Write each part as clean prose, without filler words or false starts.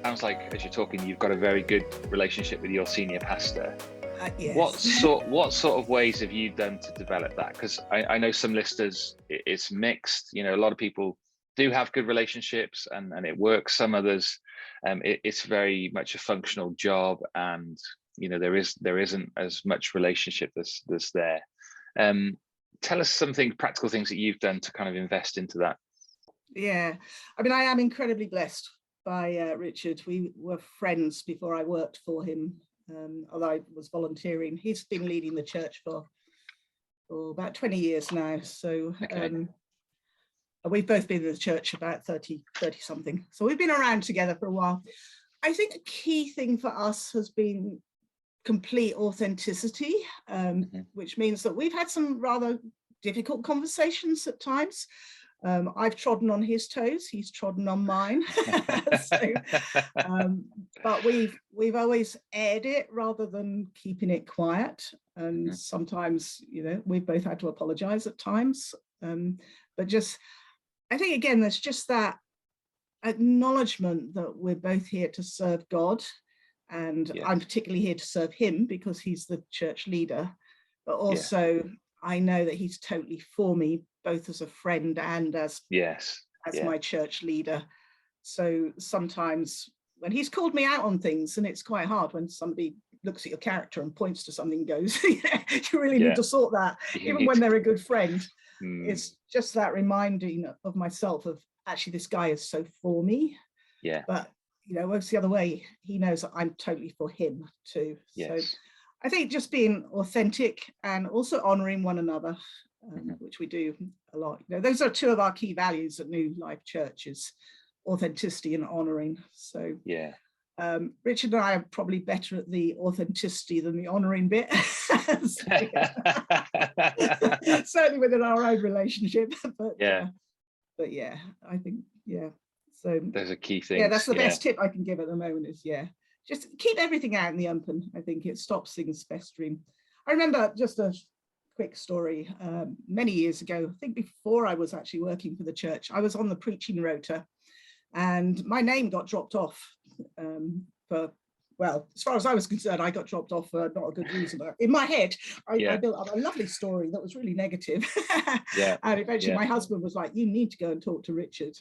Sounds like as you're talking, you've got a very good relationship with your senior pastor. Yes. What sort of ways have you done to develop that? Because I know some listeners, it's mixed. You know, a lot of people do have good relationships and it works. Some others, it's very much a functional job, and you know there isn't as much relationship that's there. Tell us something practical things that you've done to kind of invest into that. Yeah, I mean, I am incredibly blessed by Richard. We were friends before I worked for him, although I was volunteering. He's been leading the church for about 20 years now. So Okay. we've both been in the church about 30 something. So we've been around together for a while. I think a key thing for us has been complete authenticity, which means that we've had some rather difficult conversations at times. I've trodden on his toes, he's trodden on mine. But we've always aired it rather than keeping it quiet. And sometimes, you know, we've both had to apologize at times. But just, I think again, there's just that acknowledgement that we're both here to serve God. And I'm particularly here to serve him because he's the church leader. But also, I know that he's totally for me, both as a friend and as my church leader. So sometimes when he's called me out on things, and it's quite hard when somebody looks at your character and points to something and goes, you really need to sort that, even when they're a good friend. It's just that reminding of myself of actually this guy is so for me. But you know, works the other way. He knows that I'm totally for him too. So I think just being authentic and also honoring one another, which we do a lot. You know, those are two of our key values at New Life Church: is authenticity and honoring. So Richard and I are probably better at the authenticity than the honoring bit. Certainly within our own relationship. But I think so there's a key thing. That's the best tip I can give at the moment is just keep everything out in the open. I think it stops things festering. I remember just a quick story many years ago, I think before I was actually working for the church, I was on the preaching rota and my name got dropped off as far as I was concerned, I got dropped off for not a good reason. But in my head, I built up a lovely story that was really negative. And eventually my husband was like, you need to go and talk to Richard,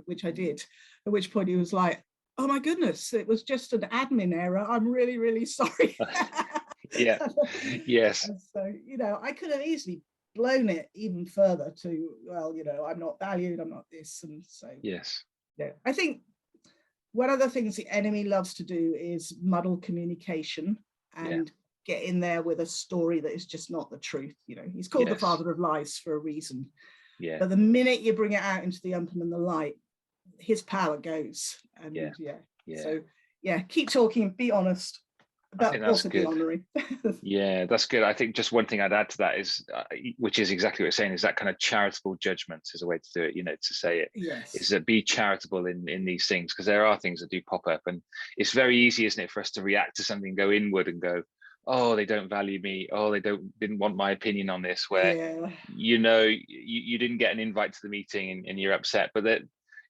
which I did. At which point he was like, oh my goodness, it was just an admin error. I'm really, really sorry. And so, you know, I could have easily blown it even further to, well, you know, I'm not valued, I'm not this. And so, I think one of the things the enemy loves to do is muddle communication and get in there with a story that is just not the truth. You know, he's called the father of lies for a reason. But the minute you bring it out into the open and the light, his power goes. And so keep talking, be honest, but also be honoring. That's good. I think just one thing I'd add to that is, which is exactly what you're saying, is that kind of charitable judgment is a way to do it, you know, to say it, is that be charitable in these things, because there are things that do pop up, and it's very easy, isn't it, for us to react to something, go inward and go, oh, they don't value me, oh, they didn't want my opinion on this, where you know you didn't get an invite to the meeting and you're upset, but that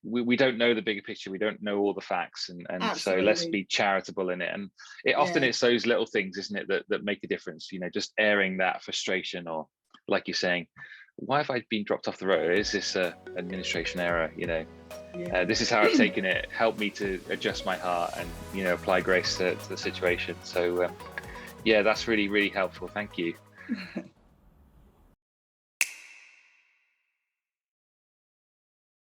we don't know the bigger picture, we don't know all the facts, and so let's be charitable in it. And it often it's those little things, isn't it, that make a difference, you know, just airing that frustration, or like you're saying, why have I been dropped off the road? Is this a administration error? You know, this is how I've taken it. Help me to adjust my heart and, you know, apply grace to the situation. So that's really, really helpful. Thank you.